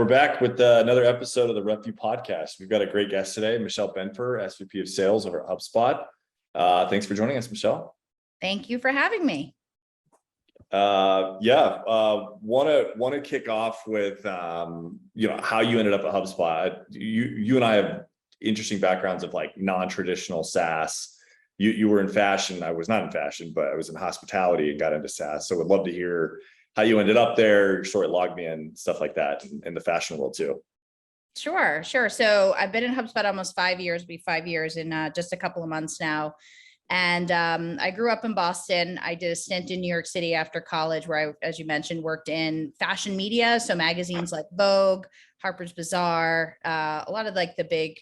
we're back with another episode of the RepVue podcast. We've got a great guest today, Michelle Benfer, SVP of Sales over at HubSpot. Thanks for joining us, Michelle. Thank you for having me. Want to kick off with how you ended up at HubSpot. You and I have interesting backgrounds of like non-traditional SaaS. You were in fashion. I was not in fashion, but I was in hospitality and got into SaaS. So would love to hear how you ended up there, your story at LogMeIn, stuff like that, in the fashion world too. Sure. So I've been in HubSpot almost 5 years, be 5 years in just a couple of months now. And I grew up in Boston. I did a stint in New York City after college where I, as you mentioned, worked in fashion media. So magazines like Vogue, Harper's Bazaar, a lot of like the big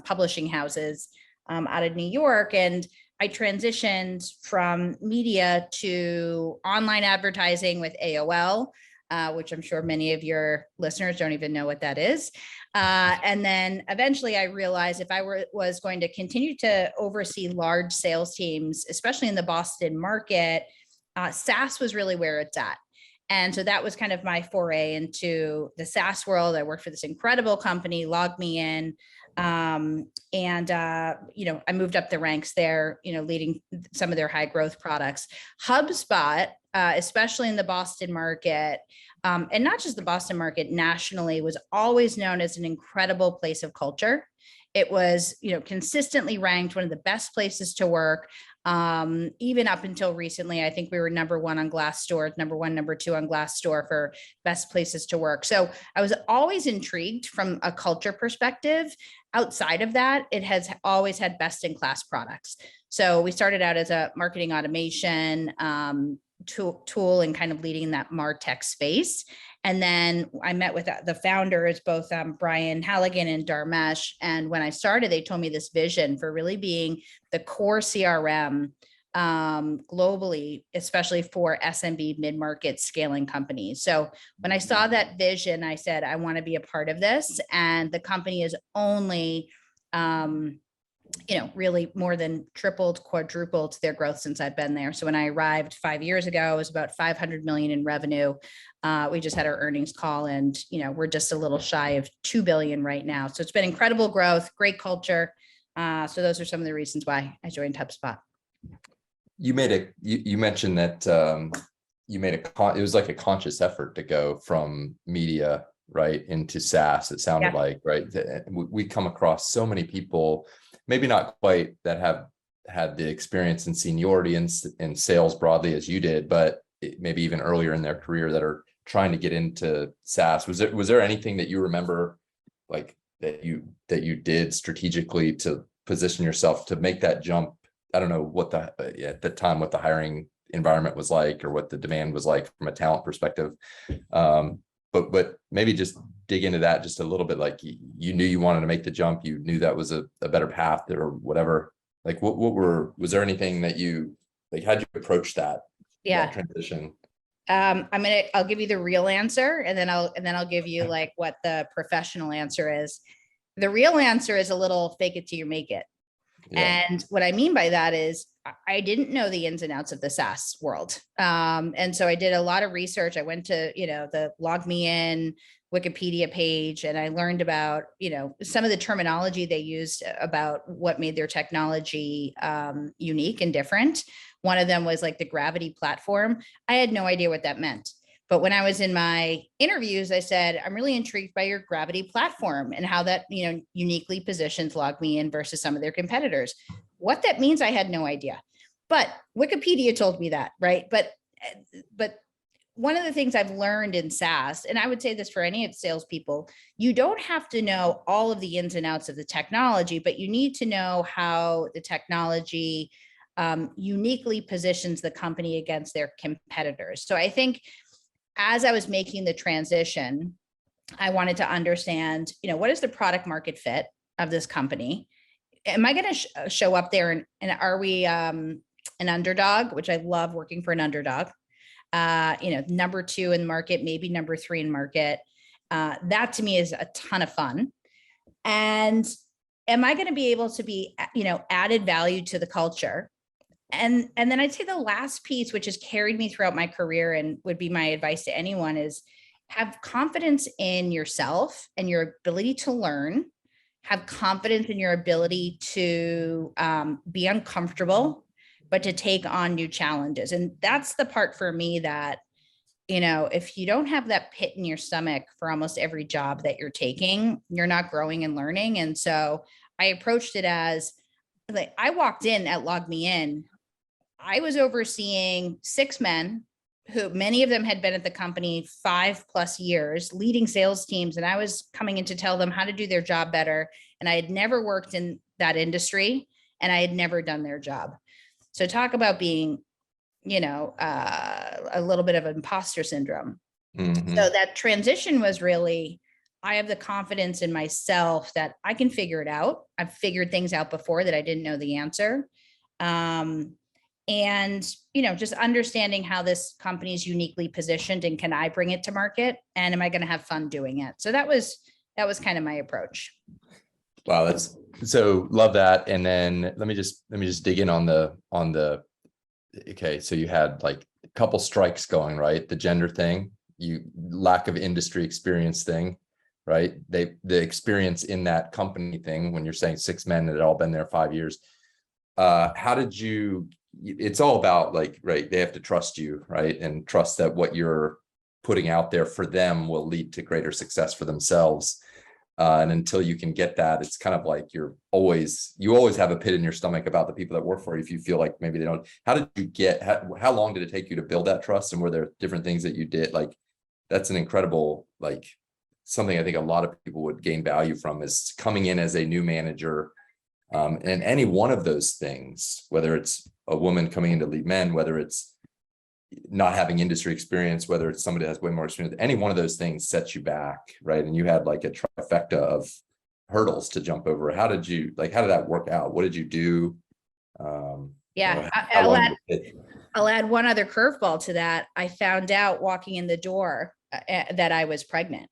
publishing houses out of New York. And I transitioned from media to online advertising with AOL, which I'm sure many of your listeners don't even know what that is. And then eventually I realized if I was going to continue to oversee large sales teams, especially in the Boston market, SaaS was really where it's at. And so that was kind of my foray into the SaaS world. I worked for this incredible company, LogMeIn. I moved up the ranks there, leading some of their high growth products. HubSpot, especially in the Boston market, and not just the Boston market, nationally, was always known as an incredible place of culture. It was, consistently ranked one of the best places to work. Even up until recently, I think we were number one on Glassdoor, number one, number two on Glassdoor for best places to work. So I was always intrigued from a culture perspective. Outside of that, it has always had best in class products. So we started out as a marketing automation tool and kind of leading that MarTech space. And then I met with the founders, both Brian Halligan and Dharmesh. And when I started, they told me this vision for really being the core CRM globally, especially for SMB mid-market scaling companies. So when I saw that vision, I said, I want to be a part of this. And the company is only really more than tripled, quadrupled their growth since I've been there. So when I arrived 5 years ago, it was about 500 million in revenue. We just had our earnings call and, we're just a little shy of 2 billion right now. So it's been incredible growth, great culture. So those are some of the reasons why I joined HubSpot. You mentioned that it was like a conscious effort to go from media right into SaaS. It sounded like, right. We come across so many people, maybe not quite that have had the experience and seniority in sales broadly as you did, but maybe even earlier in their career that are trying to get into SaaS. Was there anything that you remember like that you did strategically to position yourself to make that jump? I don't know what at the time, what the hiring environment was like or what the demand was like from a talent perspective. But maybe just dig into that just a little bit. Like you knew you wanted to make the jump. You knew that was a better path or whatever. Like was there anything that how'd you approach that transition? I'll give you the real answer and then I'll give you like what the professional answer is. The real answer is a little fake it till you make it. Yeah. And what I mean by that is I didn't know the ins and outs of the SaaS world. And so I did a lot of research. I went to, the LogMeIn Wikipedia page, and I learned about, some of the terminology they used about what made their technology unique and different. One of them was like the Gravity platform. I had no idea what that meant. But when I was in my interviews, I said, I'm really intrigued by your Gravity platform and how that, uniquely positions LogMeIn versus some of their competitors. What that means, I had no idea. But Wikipedia told me that, right? But one of the things I've learned in SaaS, and I would say this for any of salespeople, you don't have to know all of the ins and outs of the technology, but you need to know how the technology uniquely positions the company against their competitors. So I think as I was making the transition, I wanted to understand, what is the product market fit of this company? Am I going to show up there and are we an underdog, which I love working for an underdog, number 2 in market, maybe number 3 in market. That to me is a ton of fun. And am I going to be able to be, added value to the culture? And then I'd say the last piece, which has carried me throughout my career and would be my advice to anyone is, have confidence in yourself and your ability to learn, have confidence in your ability to be uncomfortable, but to take on new challenges. And that's the part for me that, if you don't have that pit in your stomach for almost every job that you're taking, you're not growing and learning. And so I approached it as like, I walked in at Log Me In, I was overseeing 6 men who many of them had been at the company 5+ years, leading sales teams. And I was coming in to tell them how to do their job better. And I had never worked in that industry and I had never done their job. So talk about being, a little bit of imposter syndrome. Mhm. So that transition was really, I have the confidence in myself that I can figure it out. I've figured things out before that I didn't know the answer. And, just understanding how this company is uniquely positioned and can I bring it to market and am I going to have fun doing it? So that was kind of my approach. Wow. That's so love that. And then let me just dig in on the, okay. So you had like a couple strikes going, right? The gender thing, lack of industry experience thing, right? The experience in that company thing, when you're saying 6 men that had all been there 5 years, how did you, it's all about like, right, they have to trust you, right? And trust that what you're putting out there for them will lead to greater success for themselves. And until you can get that, it's kind of like you always have a pit in your stomach about the people that work for you if you feel like maybe they don't. How did you get, how long did it take you to build that trust? And were there different things that you did? Like, that's an incredible, like something I think a lot of people would gain value from, is coming in as a new manager. And any one of those things, whether it's a woman coming in to lead men, whether it's not having industry experience, whether it's somebody that has way more experience, any one of those things sets you back, right? And you had like a trifecta of hurdles to jump over. How did that work out? What did you do? Yeah, I'll add one other curveball to that. I found out walking in the door that I was pregnant.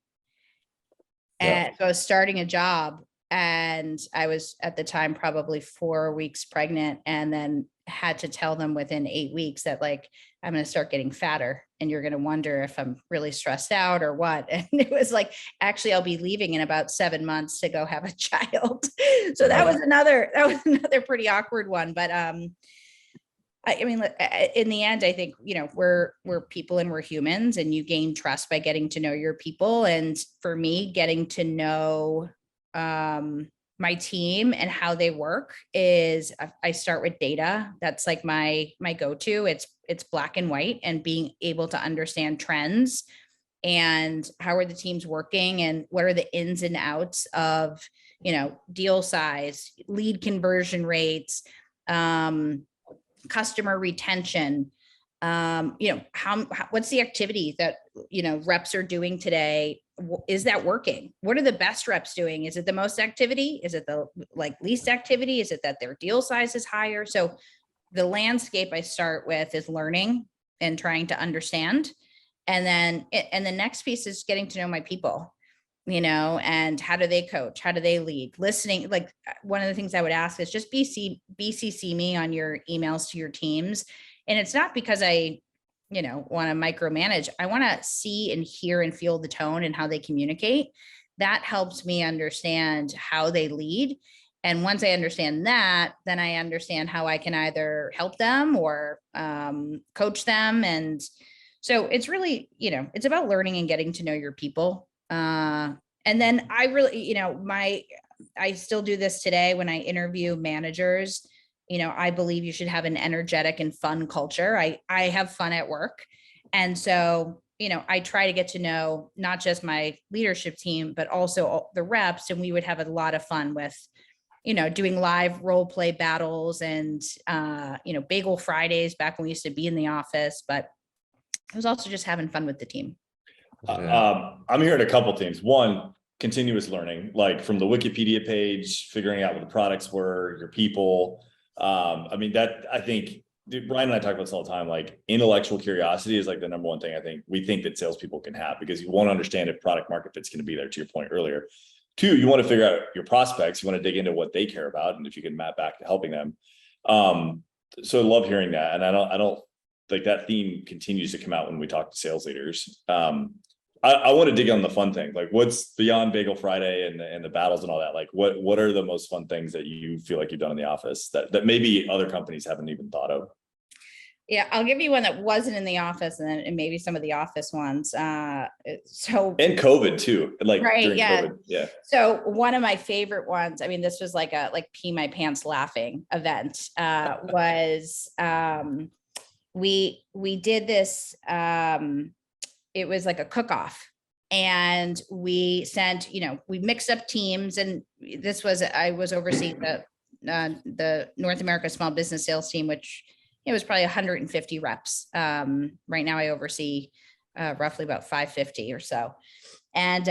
And so I was starting a job and I was at the time probably 4 weeks pregnant, and then had to tell them within 8 weeks that like, I'm going to start getting fatter and you're going to wonder if I'm really stressed out or what. And it was like, actually, I'll be leaving in about 7 months to go have a child. So that was another pretty awkward one. But I mean, in the end, I think, we're people and we're humans, and you gain trust by getting to know your people. And for me, getting to know my team and how they work is, I start with data. That's like my go-to. It's black and white, and being able to understand trends and how are the teams working and what are the ins and outs of, deal size, lead conversion rates, customer retention, what's the activity that, reps are doing today? Is that working? What are the best reps doing? Is it the most activity? Is it the least activity? Is it that their deal size is higher? So the landscape I start with is learning and trying to understand. And then, the next piece is getting to know my people, and how do they coach? How do they lead? Listening. Like, one of the things I would ask is just BCC me on your emails to your teams. And it's not because I, want to micromanage. I want to see and hear and feel the tone and how they communicate. That helps me understand how they lead. And once I understand that, then I understand how I can either help them or coach them. And so it's really, it's about learning and getting to know your people. And then I really, I still do this today when I interview managers. I believe you should have an energetic and fun culture. I have fun at work. And so, I try to get to know not just my leadership team, but also the reps. And we would have a lot of fun with, doing live role play battles and, bagel Fridays back when we used to be in the office, but it was also just having fun with the team. I'm hearing a couple things. One, continuous learning, like from the Wikipedia page, figuring out what the products were, your people. I mean, that I think Ryan and I talk about this all the time, like intellectual curiosity is like the number one thing I think we think that salespeople can have, because you want to understand if product market fit's going to be there, to your point earlier. 2, you want to figure out your prospects. You want to dig into what they care about, and if you can map back to helping them. So I love hearing that. And I don't like that theme continues to come out when we talk to sales leaders. I want to dig on the fun thing. Like, what's beyond Bagel Friday and the battles and all that? Like, what are the most fun things that you feel like you've done in the office that maybe other companies haven't even thought of? Yeah, I'll give you one that wasn't in the office, and maybe some of the office ones. So And COVID too, like right, during yeah. COVID. Yeah. So one of my favorite ones, I mean, this was like a pee my pants laughing event. Was we did this. It was like a cook-off, and we sent, we mixed up teams, and I was overseeing the North America Small Business Sales Team, which it was probably 150 reps. Right now I oversee roughly about 550 or so. And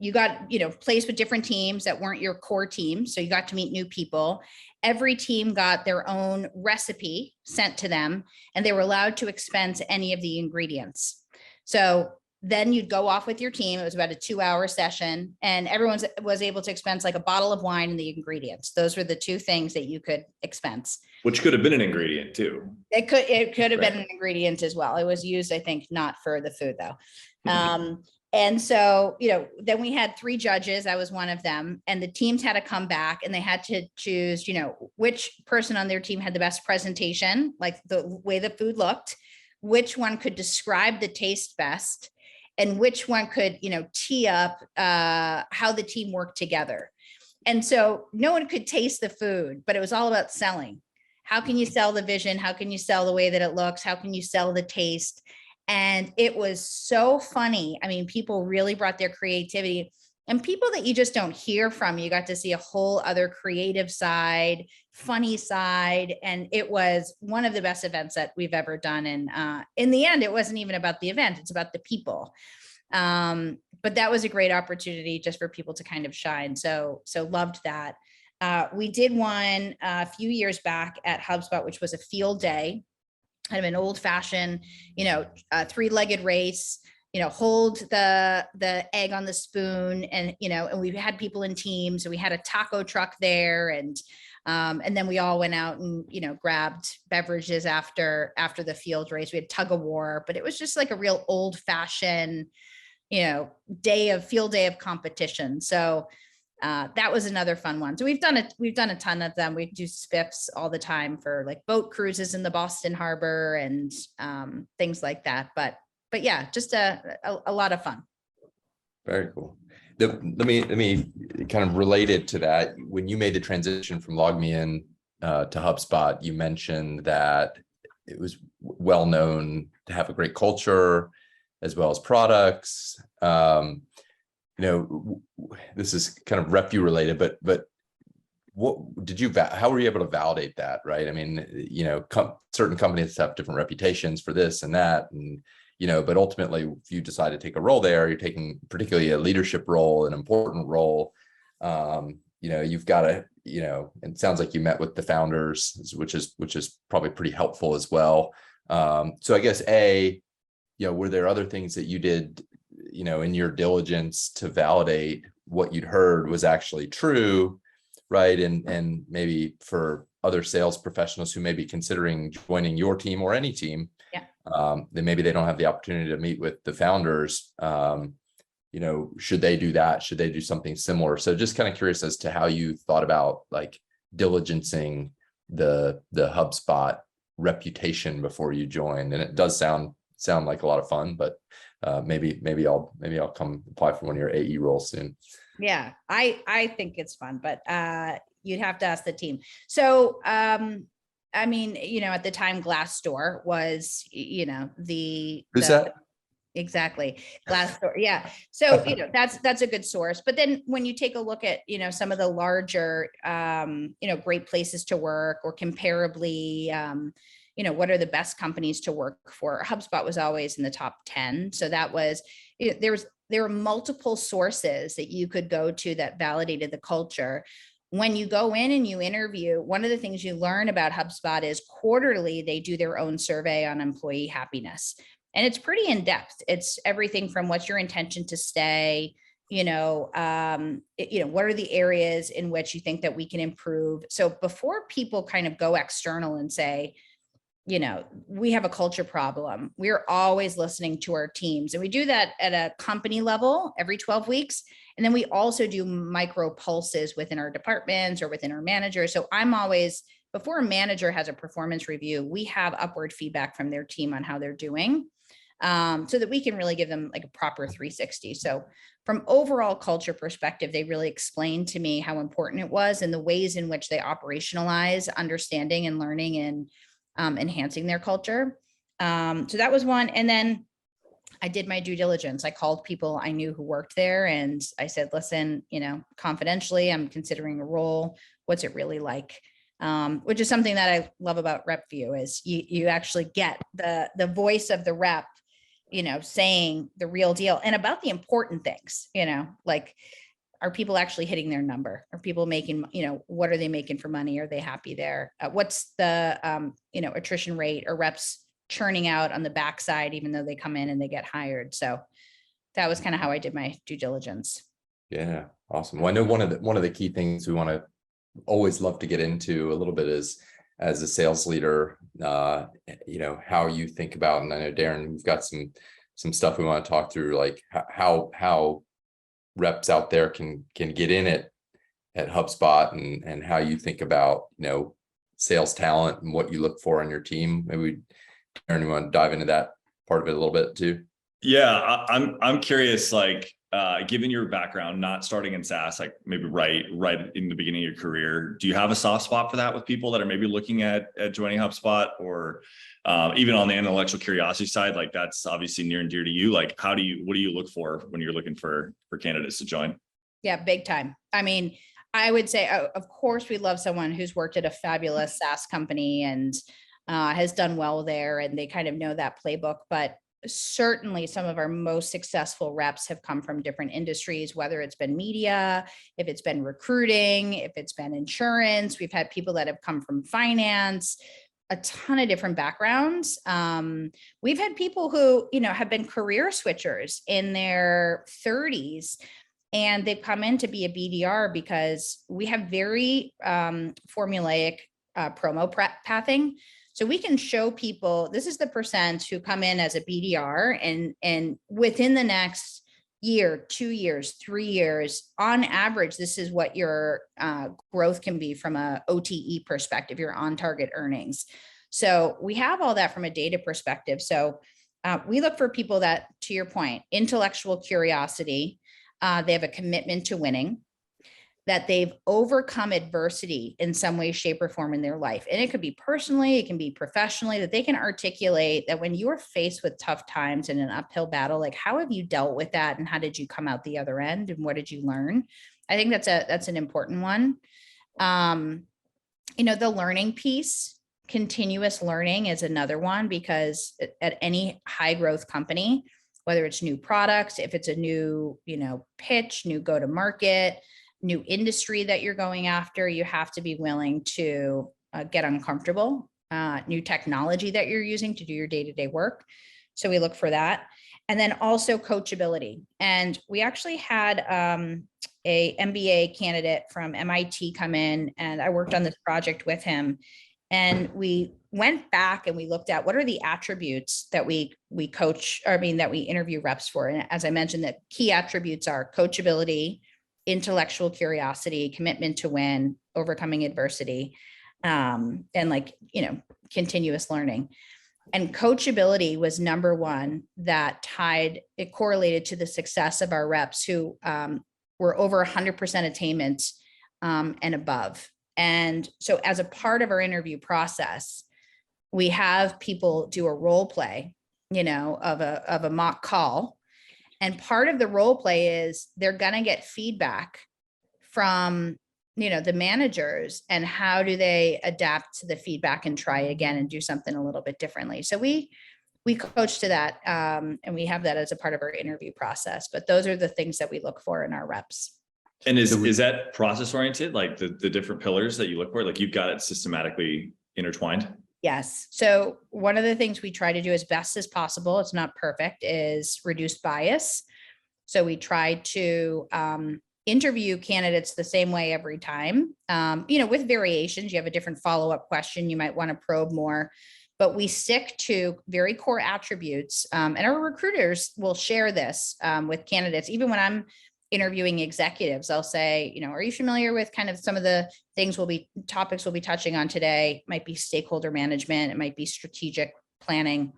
you got, placed with different teams that weren't your core team. So you got to meet new people. Every team got their own recipe sent to them, and they were allowed to expense any of the ingredients. So then you'd go off with your team. It was about a 2-hour session, and everyone was able to expense like a bottle of wine and the ingredients. Those were the two things that you could expense. Which could have been an ingredient too. It could have been an ingredient as well. It was used, I think, not for the food though. And so, then we had 3 judges. I was one of them, and the teams had to come back and they had to choose, which person on their team had the best presentation, like the way the food looked, which one could describe the taste best, and which one could, tee up how the team worked together. And so no one could taste the food, but it was all about selling. How can you sell the vision? How can you sell the way that it looks? How can you sell the taste? And it was so funny. I mean, people really brought their creativity, and people that you just don't hear from. You got to see a whole other creative side, funny side. And it was one of the best events that we've ever done. And in the end, it wasn't even about the event. It's about the people. But that was a great opportunity just for people to kind of shine. So loved that. We did one a few years back at HubSpot, which was a field day. Kind of an old fashioned, 3-legged race, hold the egg on the spoon, and, and we had people in teams, and we had a taco truck there, and then we all went out and, grabbed beverages after the field race. We had tug of war, but it was just like a real old fashioned, field day of competition. So that was another fun one. So we've done a ton of them. We do spiffs all the time for like boat cruises in the Boston Harbor and things like that. But yeah, just a lot of fun. Very cool. Let me kind of related to that. When you made the transition from LogMeIn to HubSpot, you mentioned that it was well known to have a great culture as well as products. This is kind of RepVue related, but what did you, how were you able to validate that? Right. I mean, certain companies have different reputations for this and that, and, but ultimately if you decide to take a role there, you're taking particularly a leadership role, an important role. You've got to, it sounds like you met with the founders, which is probably pretty helpful as well. So I guess were there other things that you did, in your diligence to validate what you'd heard was actually true, right? And maybe for other sales professionals who may be considering joining your team or any team, then maybe they don't have the opportunity to meet with the founders. Should they do that? Should they do something similar? So just kind of curious as to how you thought about like diligencing the HubSpot reputation before you joined. And it does sound like a lot of fun, but maybe I'll come apply for one of your AE roles soon. Yeah, I think it's fun, but you'd have to ask the team. So I mean, at the time Glassdoor was, Who's that? Exactly. Glassdoor. Yeah. So, that's a good source. But then when you take a look at, some of the larger, great places to work, or comparably, what are the best companies to work for? HubSpot was always in the top 10. So that was, there were multiple sources that you could go to that validated the culture. When you go in and you interview, one of the things you learn about HubSpot is quarterly, they do their own survey on employee happiness. And it's pretty in depth. It's everything from what's your intention to stay, what are the areas in which you think that we can improve? So before people kind of go external and say, we have a culture problem. We're always listening to our teams, and we do that at a company level every 12 weeks. And then we also do micro pulses within our departments or within our managers. So I'm always, before a manager has a performance review, we have upward feedback from their team on how they're doing, so that we can really give them like a proper 360. So from overall culture perspective, they really explained to me how important it was and the ways in which they operationalize understanding and learning and enhancing their culture. So that was one. And then I did my due diligence. I called people I knew who worked there, and I said, listen, confidentially, I'm considering a role. What's it really like? Which is something that I love about RepVue, is you actually get the voice of the rep, saying the real deal and about the important things, like, are people actually hitting their number? Are people making, what are they making for money? Are they happy there? What's the, attrition rate, or reps churning out on the backside, even though they come in and they get hired? So that was kind of how I did my due diligence. Yeah, awesome. Well, I know one of the key things we want to always love to get into a little bit is, as a sales leader, how you think about, and I know Darin, we've got some stuff we want to talk through, like how reps out there can get in it at HubSpot, and how you think about, sales talent and what you look for on your team. Maybe Darin, you want to dive into that part of it a little bit too? Yeah, I'm curious, like, given your background, not starting in SaaS, like maybe right in the beginning of your career, do you have a soft spot for that with people that are maybe looking at joining HubSpot, or even on the intellectual curiosity side? Like, that's obviously near and dear to you. Like, what do you look for when you're looking for candidates to join? Yeah, big time. I mean, I would say, of course, we love someone who's worked at a fabulous SaaS company and has done well there, and they kind of know that playbook. But certainly some of our most successful reps have come from different industries, whether it's been media, if it's been recruiting, if it's been insurance. We've had people that have come from finance, a ton of different backgrounds. We've had people who, have been career switchers in their 30s, and they've come in to be a BDR because we have very formulaic promo pathing. So we can show people, this is the percent who come in as a BDR, and within the next year, 2 years, 3 years, on average, this is what your growth can be from a OTE perspective, your on target earnings. So we have all that from a data perspective. So we look for people that, to your point, intellectual curiosity, they have a commitment to winning, that they've overcome adversity in some way, shape, or form in their life. And it could be personally, it can be professionally, that they can articulate that when you are faced with tough times in an uphill battle, like, how have you dealt with that? And how did you come out the other end? And what did you learn? I think that's an important one. The learning piece, continuous learning is another one, because at any high growth company, whether it's new products, if it's a new, pitch, new go-to-market, new industry that you're going after, you have to be willing to get uncomfortable, new technology that you're using to do your day-to-day work. So we look for that. And then also coachability. And we actually had a MBA candidate from MIT come in, and I worked on this project with him. And we went back and we looked at what are the attributes that we coach, that we interview reps for. And as I mentioned, the key attributes are coachability, intellectual curiosity, commitment to win, overcoming adversity, and continuous learning. And coachability was number one that it correlated to the success of our reps who were over 100% attainment and above. And so as a part of our interview process, we have people do a role play, of a mock call. And part of the role play is they're going to get feedback from, the managers, and how do they adapt to the feedback and try again and do something a little bit differently. So we coach to that, and we have that as a part of our interview process. But those are the things that we look for in our reps. And is that process oriented, like the different pillars that you look for, like you've got it systematically intertwined? Yes. So one of the things we try to do as best as possible, it's not perfect, is reduce bias. So we try to interview candidates the same way every time, with variations. You have a different follow-up question. You might want to probe more, but we stick to very core attributes. And our recruiters will share this with candidates. Even when I'm interviewing executives, I'll say, are you familiar with kind of some of the topics we'll be touching on today? It might be stakeholder management. It might be strategic planning.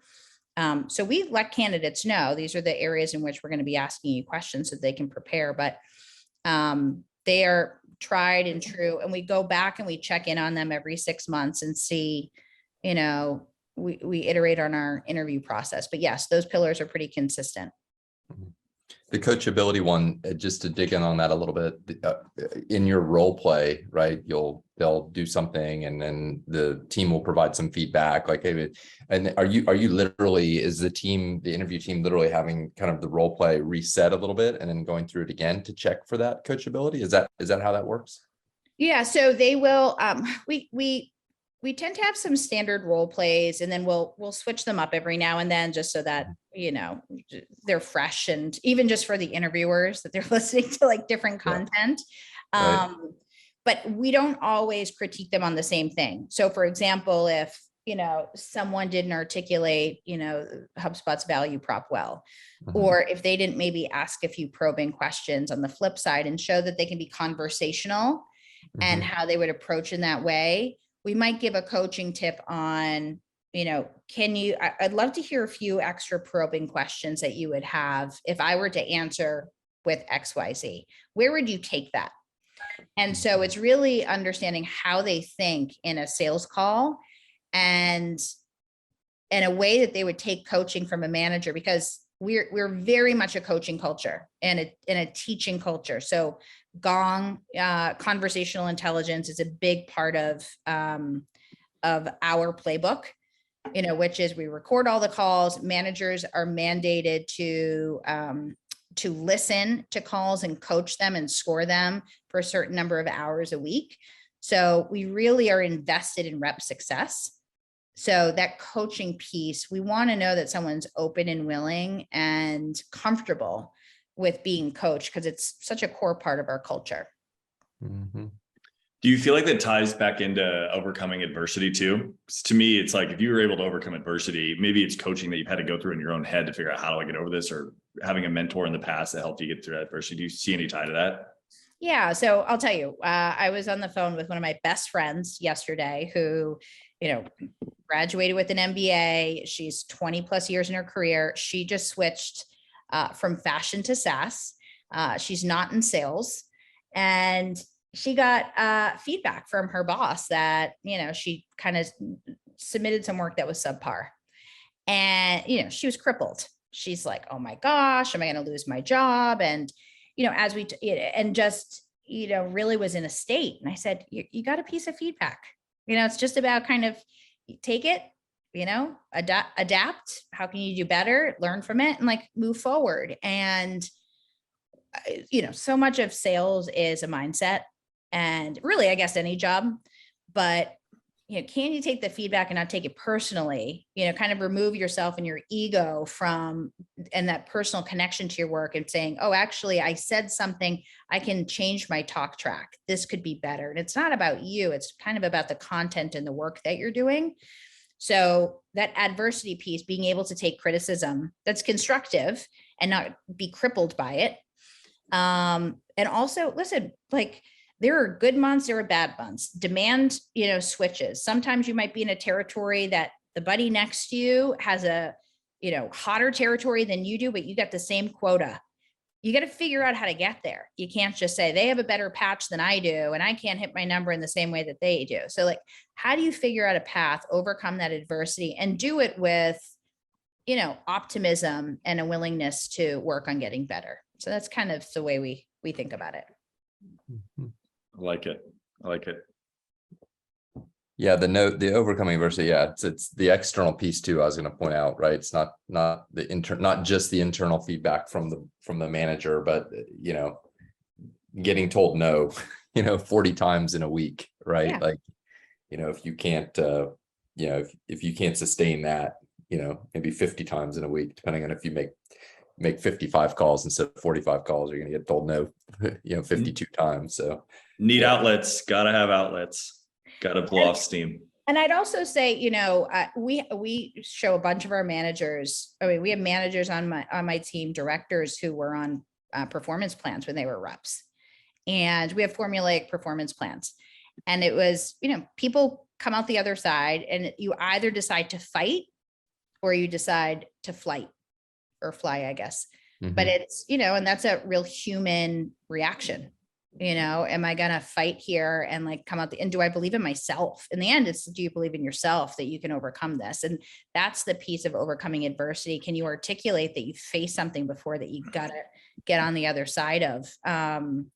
So we let candidates know these are the areas in which we're going to be asking you questions so they can prepare, but they are tried and true. And we go back and we check in on them every 6 months and see, we iterate on our interview process. But yes, those pillars are pretty consistent. The coachability one, just to dig in on that a little bit, in your role play, right? They'll do something and then the team will provide some feedback. Like, hey, and are you literally, is the interview team literally having kind of the role play reset a little bit and then going through it again to check for that coachability? Is that how that works? Yeah. So they will, we tend to have some standard role plays, and then we'll switch them up every now and then just so that, they're fresh, and even just for the interviewers that they're listening to like different content. Right. But we don't always critique them on the same thing. So for example, if, someone didn't articulate, HubSpot's value prop well, or if they didn't maybe ask a few probing questions on the flip side and show that they can be conversational and how they would approach in that way, we might give a coaching tip on, I'd love to hear a few extra probing questions that you would have if I were to answer with XYZ. Where would you take that? And so it's really understanding how they think in a sales call and in a way that they would take coaching from a manager, because we're very much a coaching culture and a teaching culture. So Gong, conversational intelligence is a big part of our playbook, which is we record all the calls. Managers are mandated to listen to calls and coach them and score them for a certain number of hours a week. So we really are invested in rep success. So that coaching piece, we want to know that someone's open and willing and comfortable with being coached, because it's such a core part of our culture. Do you feel like that ties back into overcoming adversity too? 'Cause to me, it's like, if you were able to overcome adversity, maybe it's coaching that you've had to go through in your own head to figure out, how do I get over this, or having a mentor in the past that helped you get through that adversity. Do you see any tie to that? Yeah. So I'll tell you, I was on the phone with one of my best friends yesterday who, graduated with an MBA. She's 20 plus years in her career. She just switched from fashion to SaaS. She's not in sales, and she got feedback from her boss that, she kind of submitted some work that was subpar, and, she was crippled. She's like, oh my gosh, am I going to lose my job? And, as we, and just, really was in a state. And I said, you got a piece of feedback, it's just about kind of take it, adapt. How can you do better? Learn from it and like move forward. And, so much of sales is a mindset, and really, I guess any job, but, can you take the feedback and not take it personally, kind of remove yourself and your ego from, and that personal connection to your work, and saying, oh, actually, I said something, I can change my talk track. This could be better. And it's not about you. It's kind of about the content and the work that you're doing. So that adversity piece, being able to take criticism that's constructive and not be crippled by it. And also, listen, like, there are good months, there are bad months. Demand, switches. Sometimes you might be in a territory that the buddy next to you has a, hotter territory than you do, but you got the same quota. You got to figure out how to get there. You can't just say they have a better patch than I do, and I can't hit my number in the same way that they do. So like, how do you figure out a path, overcome that adversity, and do it with, optimism and a willingness to work on getting better? So that's kind of the way we think about it. I like it. Yeah, the overcoming adversity. Yeah, it's the external piece too. I was going to point out, right? It's not not just the internal feedback from the manager, but getting told no, 40 times in a week, right? Yeah. Like, if you can't, if you can't sustain that, maybe 50 times in a week, depending on if you make 55 calls instead of 45 calls, you're going to get told no, 52 times. So need outlets, gotta have outlets, gotta blow off steam. And I'd also say, we show a bunch of our managers. I mean, we have managers on my team, directors who were on performance plans when they were reps, and we have formulaic performance plans. And it was, people come out the other side, and you either decide to fight or you decide to fly, I guess. But it's, and that's a real human reaction. Am I going to fight here and like come out and do I believe in myself? In the end, it's, do you believe in yourself that you can overcome this? And that's the piece of overcoming adversity. Can you articulate that you face something before that you got to get on the other side of? And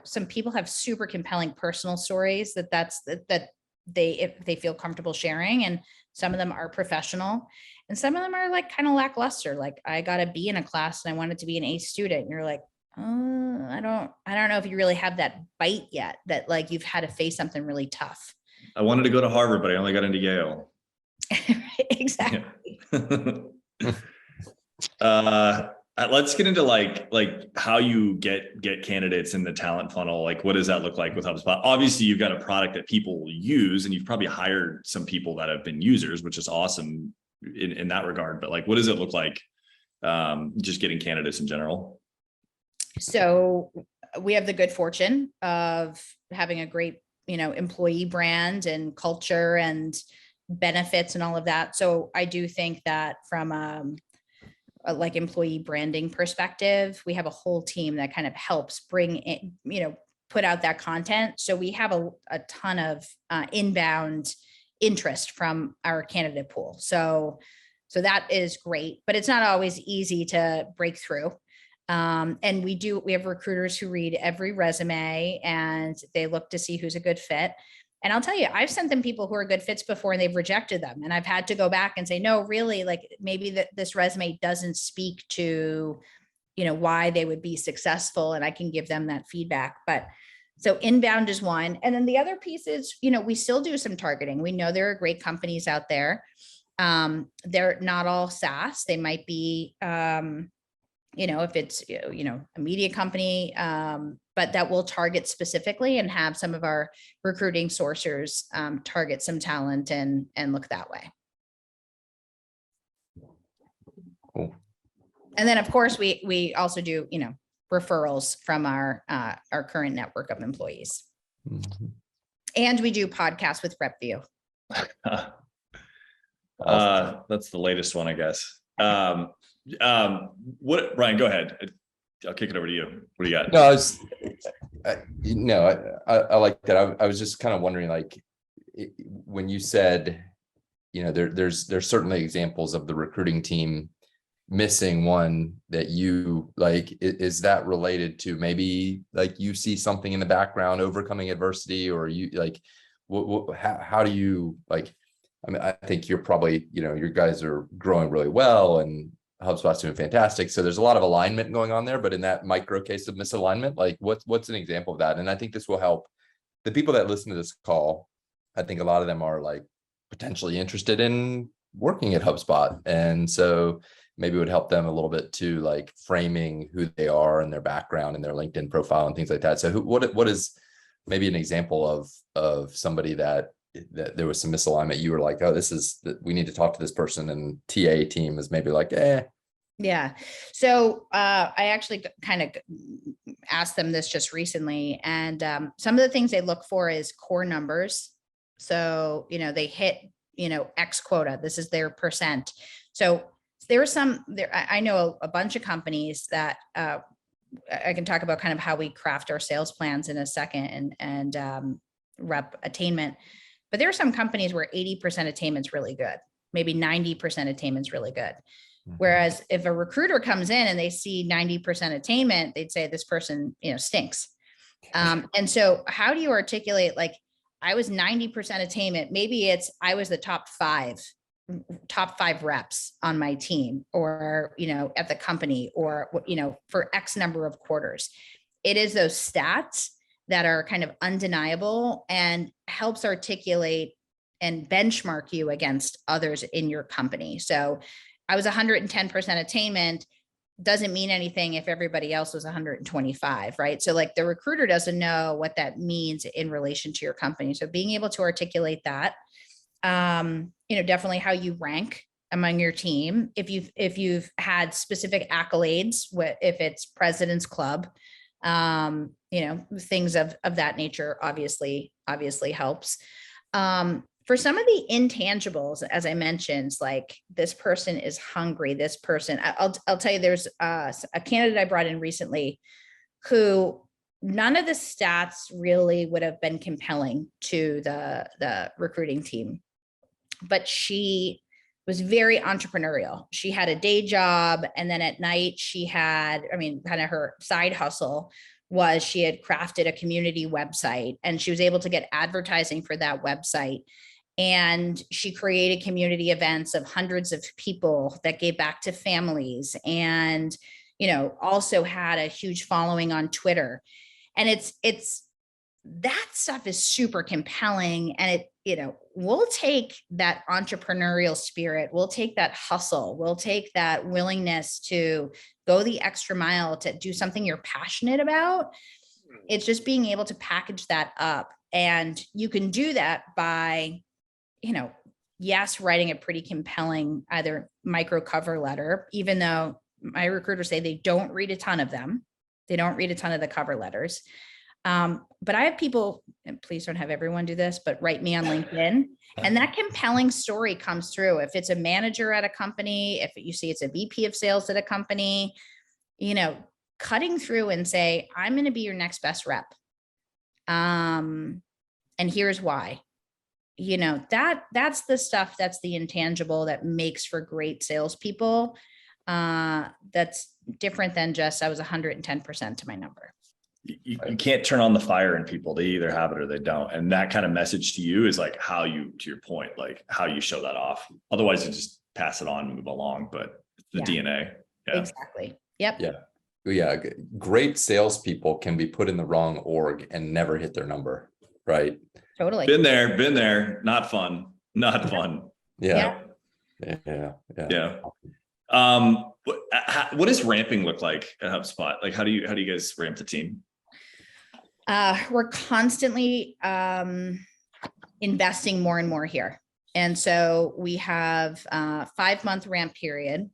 some people have super compelling personal stories that if they feel comfortable sharing, and some of them are professional, and some of them are like kind of lackluster. Like, I got a B in a class and I wanted to be an A student. And you're like, oh, I don't know if you really have that bite yet, that like you've had to face something really tough. I wanted to go to Harvard, but I only got into Yale. Exactly. Let's get into like how you get candidates in the talent funnel. Like, what does that look like with HubSpot? Obviously, you've got a product that people use, and you've probably hired some people that have been users, which is awesome in that regard. But like, what does it look like just getting candidates in general? So we have the good fortune of having a great, employee brand and culture and benefits and all of that. So I do think that from a like employee branding perspective, we have a whole team that kind of helps bring in, put out that content. So we have a ton of inbound interest from our candidate pool. So that is great, but it's not always easy to break through. And we have recruiters who read every resume and they look to see who's a good fit. And I'll tell you, I've sent them people who are good fits before and they've rejected them. And I've had to go back and say, no, really, like maybe this resume doesn't speak to, why they would be successful. And I can give them that feedback. But so inbound is one. And then the other piece is, we still do some targeting. We know there are great companies out there. They're not all SaaS. They might be, if it's, a media company, but that will target specifically and have some of our recruiting sourcers target some talent and look that way. Cool. And then of course we also do, referrals from our current network of employees. Mm-hmm. And we do podcasts with RepVue. That's the latest one, I guess. What, Ryan, go ahead. I'll kick it over to you. What do you got? No, I like that. I was just kind of wondering, like, when you said, there's certainly examples of the recruiting team missing one that you like, is that related to maybe like you see something in the background, overcoming adversity, or you like, how do you like, I mean, I think you're probably, your guys are growing really well and HubSpot's doing fantastic. So there's a lot of alignment going on there, but in that micro case of misalignment, like what's an example of that? And I think this will help the people that listen to this call. I think a lot of them are like potentially interested in working at HubSpot. And so maybe it would help them a little bit to like framing who they are and their background and their LinkedIn profile and things like that. So what is maybe an example of somebody that there was some misalignment? You were like, oh, we need to talk to this person, and TA team is maybe like, Yeah. So I actually kind of asked them this just recently, and some of the things they look for is core numbers. So, they hit, X quota, this is their percent. So there were I know a bunch of companies that I can talk about kind of how we craft our sales plans in a second and rep attainment. But there are some companies where 80% attainment's really good. Maybe 90% attainment's really good. Whereas if a recruiter comes in and they see 90% attainment, they'd say this person, stinks. And so how do you articulate, like, I was 90% attainment, maybe it's, I was the top five reps on my team, or, at the company, or, for X number of quarters. It is those stats that are kind of undeniable and helps articulate and benchmark you against others in your company. So I was 110% attainment. doesn't mean anything if everybody else was 125, right? So like the recruiter doesn't know what that means in relation to your company. So being able to articulate that, definitely how you rank among your team. If you've had specific accolades, if it's President's Club, things of that nature obviously helps. For some of the intangibles, as I mentioned, like this person is hungry, this person, I'll tell you, there's a candidate I brought in recently who none of the stats really would have been compelling to the recruiting team, but she was very entrepreneurial. She had a day job, and then at night she had, kind of her side hustle was she had crafted a community website, and she was able to get advertising for that website. And she created community events of hundreds of people that gave back to families, and, also had a huge following on Twitter. And it's that stuff is super compelling. And we'll take that entrepreneurial spirit, we'll take that hustle, we'll take that willingness to go the extra mile to do something you're passionate about. It's just being able to package that up. And you can do that by, yes, writing a pretty compelling either micro cover letter, even though my recruiters say they don't read a ton of them. They don't read a ton of the cover letters. But I have people, and please don't have everyone do this, but write me on LinkedIn, and that compelling story comes through. If it's a manager at a company, if you see it's a VP of sales at a company, cutting through and say, I'm going to be your next best rep. And here's why. That's the stuff, that's the intangible that makes for great salespeople. That's different than just, I was 110% to my number. You can't turn on the fire in people. They either have it or they don't. And that kind of message to you is like how you, to your point, like how you show that off. Otherwise you just pass it on and move along, but the DNA. Yeah. Exactly. Yep. Yeah. Great salespeople can be put in the wrong org and never hit their number. Right. Totally. Been there. Not fun. Yeah. What does ramping look like at HubSpot? Like, how do you guys ramp the team? We're constantly investing more and more here. And so we have a 5-month ramp period.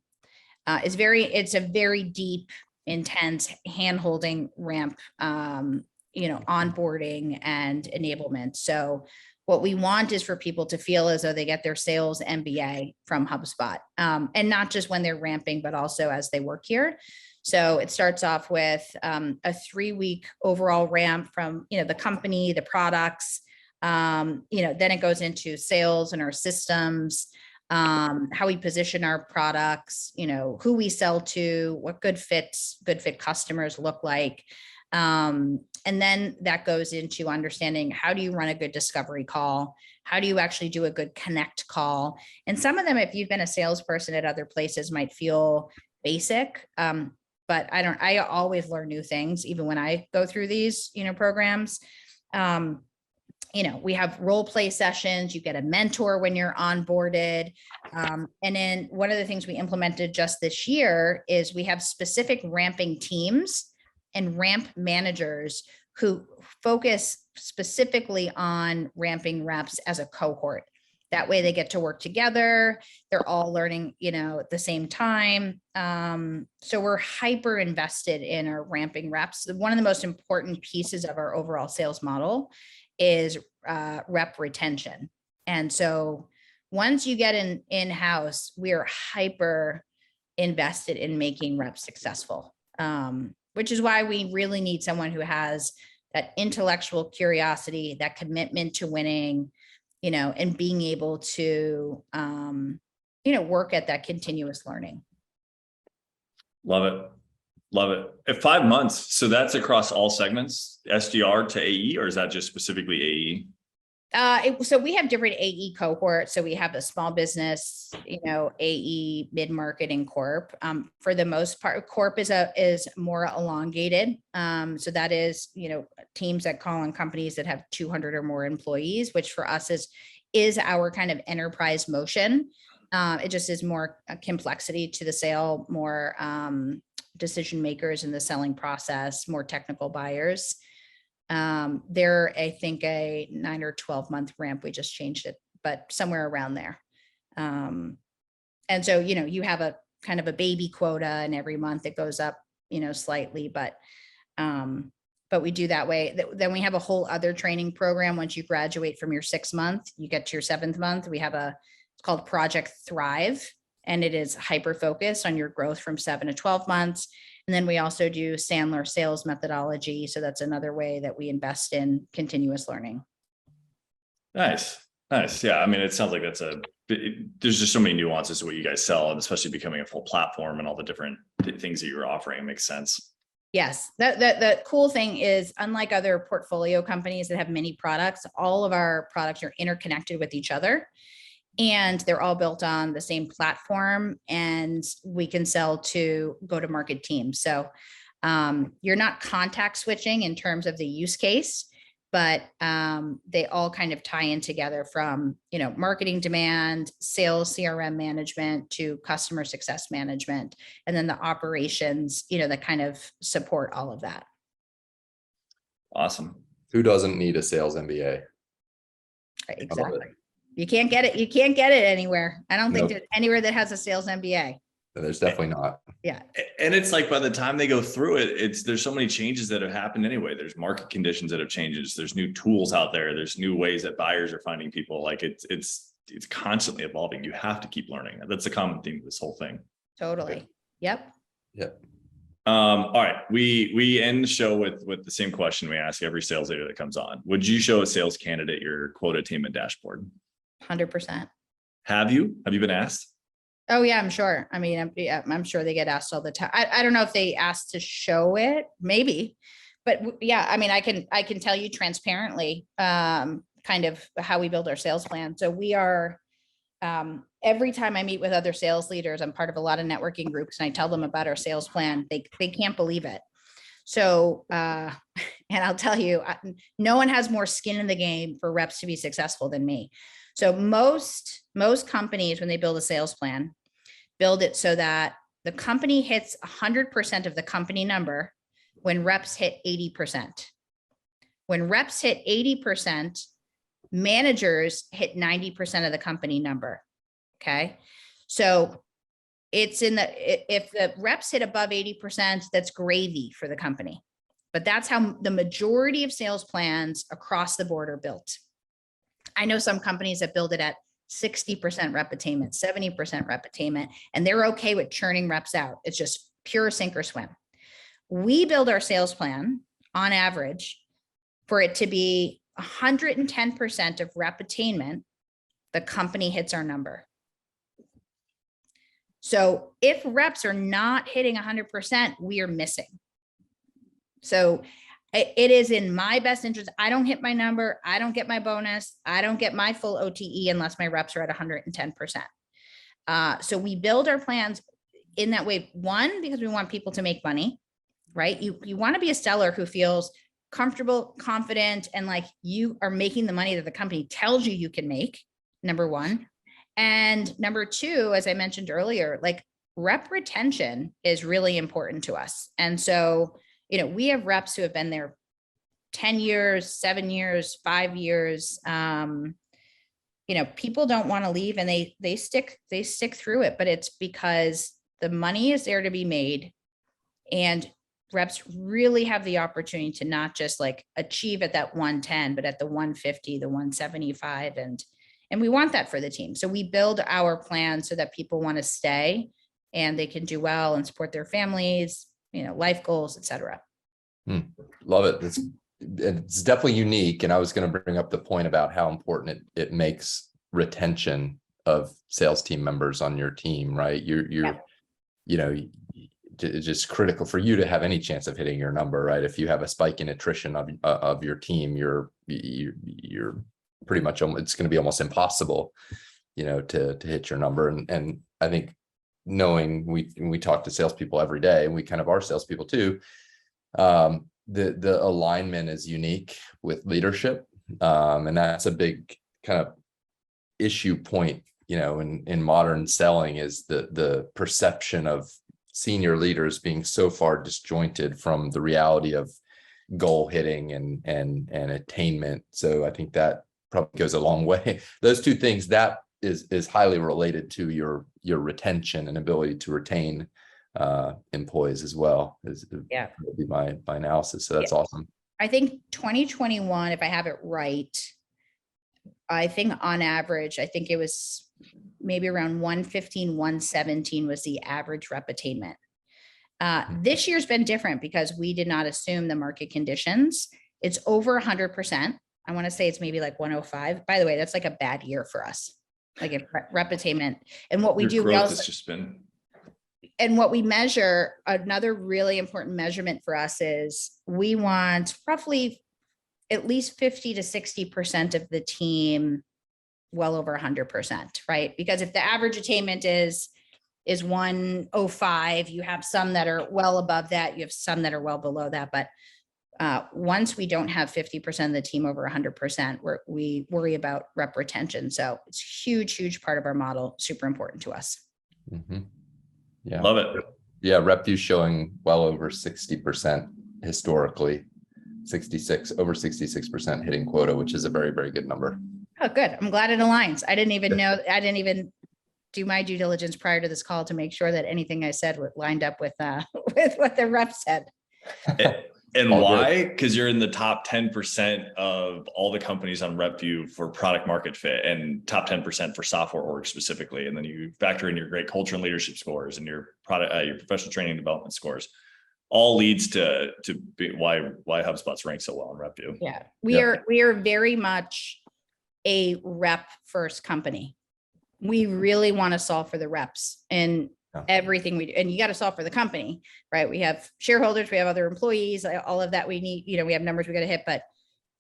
It's a very deep, intense hand-holding ramp, onboarding and enablement. So what we want is for people to feel as though they get their sales MBA from HubSpot, and not just when they're ramping, but also as they work here. So it starts off with a 3-week overall ramp from, the company, the products, then it goes into sales and our systems, how we position our products, who we sell to, what good fit customers look like. And then that goes into understanding, how do you run a good discovery call? How do you actually do a good connect call? And some of them, if you've been a salesperson at other places, might feel basic. But I always learn new things, even when I go through these, programs. We have role play sessions, you get a mentor when you're onboarded. And then one of the things we implemented just this year is we have specific ramping teams and ramp managers who focus specifically on ramping reps as a cohort. That way they get to work together. They're all learning, at the same time. So we're hyper invested in our ramping reps. One of the most important pieces of our overall sales model is rep retention. And so once you get in-house, we are hyper invested in making reps successful. Which is why we really need someone who has that intellectual curiosity, that commitment to winning, and being able to, work at that continuous learning. Love it. At 5 months, so that's across all segments, SDR to AE, or is that just specifically AE? So we have different AE cohorts. So we have a small business, AE, mid-market, and corp. For the most part, corp is more elongated. So that is, teams that call on companies that have 200 or more employees, which for us is our kind of enterprise motion. It just is more complexity to the sale, more decision makers in the selling process, more technical buyers. They're, I think, a 9 or 12 month ramp. We just changed it, but somewhere around there. And so, you have a kind of a baby quota, and every month it goes up, slightly, but we do that way. Then we have a whole other training program. Once you graduate from your 6th month, you get to your 7th month. We have it's called Project Thrive, and it is hyper focused on your growth from 7 to 12 months. And then we also do Sandler sales methodology. So that's another way that we invest in continuous learning. Nice. Yeah. I mean, it sounds like there's just so many nuances to what you guys sell, and especially becoming a full platform and all the different things that you're offering. It makes sense. Yes. The cool thing is, unlike other portfolio companies that have many products, all of our products are interconnected with each other, and they're all built on the same platform, and we can sell to go-to-market teams. So you're not contact switching in terms of the use case, but they all kind of tie in together from, marketing demand, sales, CRM management, to customer success management, and then the operations, that kind of support all of that. Awesome. Who doesn't need a sales MBA? Right, exactly. You can't get it. You can't get it anywhere. I don't think there's anywhere that has a sales MBA. There's definitely not. Yeah. And it's like, by the time they go through it, there's so many changes that have happened anyway. There's market conditions that have changed. There's new tools out there. There's new ways that buyers are finding people. Like it's constantly evolving. You have to keep learning. That's the common theme of this whole thing. Totally. Yep. All right. We end the show with the same question we ask every sales leader that comes on. Would you show a sales candidate your quota attainment dashboard? 100%. Have you been asked? Oh yeah, I'm sure. I mean, I'm sure they get asked all the time. I don't know if they asked to show it, maybe, but yeah, I mean, I can tell you transparently, kind of how we build our sales plan. So we are, every time I meet with other sales leaders, I'm part of a lot of networking groups, and I tell them about our sales plan. They can't believe it. So, and I'll tell you, no one has more skin in the game for reps to be successful than me. So most companies, when they build a sales plan, build it so that the company hits 100% of the company number when reps hit 80%. When reps hit 80%, managers hit 90% of the company number. Okay. So it's if the reps hit above 80%, that's gravy for the company. But that's how the majority of sales plans across the board are built. I know some companies that build it at 60% rep attainment, 70% rep attainment, and they're okay with churning reps out. It's just pure sink or swim. We build our sales plan on average for it to be 110% of rep attainment. The company hits our number. So if reps are not hitting 100%, we are missing. So it is in my best interest. I don't hit my number. I don't get my bonus. I don't get my full OTE unless my reps are at 110%. So we build our plans in that way. One, because we want people to make money, right? You want to be a seller who feels comfortable, confident, and like you are making the money that the company tells you can make, number one. And number two, as I mentioned earlier, like rep retention is really important to us. And so, we have reps who have been there 10 years, 7 years, 5 years. People don't want to leave, and they stick through it, but it's because the money is there to be made, and reps really have the opportunity to not just like achieve at that 110, but at the 150, the 175. And we want that for the team. So we build our plan so that people want to stay and they can do well and support their families, life goals, etc. Love it. It's definitely unique. And I was going to bring up the point about how important it makes retention of sales team members on your team, right? It's just critical for you to have any chance of hitting your number, right? If you have a spike in attrition of your team, you're pretty much, it's going to be almost impossible, to hit your number. And I think knowing we talk to salespeople every day, and we kind of are salespeople too, the alignment is unique with leadership. And that's a big kind of issue point, in modern selling, is the perception of senior leaders being so far disjointed from the reality of goal hitting and attainment. So I think that probably goes a long way. Those two things, that is highly related to your retention and ability to retain employees as well, would be my analysis. So that's awesome. I think 2021, if I have it right, I think on average, I think it was maybe around 115, 117 was the average rep attainment. This year's been different because we did not assume the market conditions. It's over 100%. I want to say it's maybe like 105. By the way, that's like a bad year for us, like a rep attainment. And what we Your do, we growth also, has just been. and what we measure, another really important measurement for us is we want roughly at least 50 to 60% of the team well over 100%, right? Because if the average attainment is 105, you have some that are well above that, you have some that are well below that. But once we don't have 50% of the team over 100%, we worry about rep retention. So it's a huge part of our model, super important to us. Mm-hmm. Yeah. Love it. Yeah. RepVue showing well over 60% historically, over 66% hitting quota, which is a very, very good number. Oh, good. I'm glad it aligns. I didn't even do my due diligence prior to this call to make sure that anything I said lined up with what the rep said. And why? Because you're in the top 10% of all the companies on RepVue for product market fit, and top 10% for software org specifically. And then you factor in your great culture and leadership scores and your your professional training and development scores. All leads to why HubSpot's ranked so well on RepVue. Yeah, we are very much a rep first company. We really want to solve for the reps and everything we do. And you got to solve for the company, right? We have shareholders, we have other employees, all of that we need, we have numbers we got to hit, but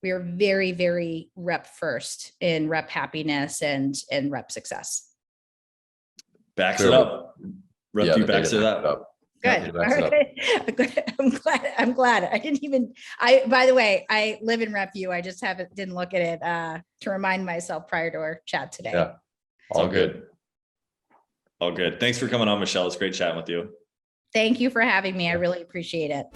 we are very, very rep first in rep happiness and rep success. Backs it up. RepVue backs it up. Good. All right. I'm glad. By the way, I live in RepVue. I just didn't look at it to remind myself prior to our chat today. Yeah. All good. All good. Thanks for coming on, Michelle. It's great chatting with you. Thank you for having me. I really appreciate it.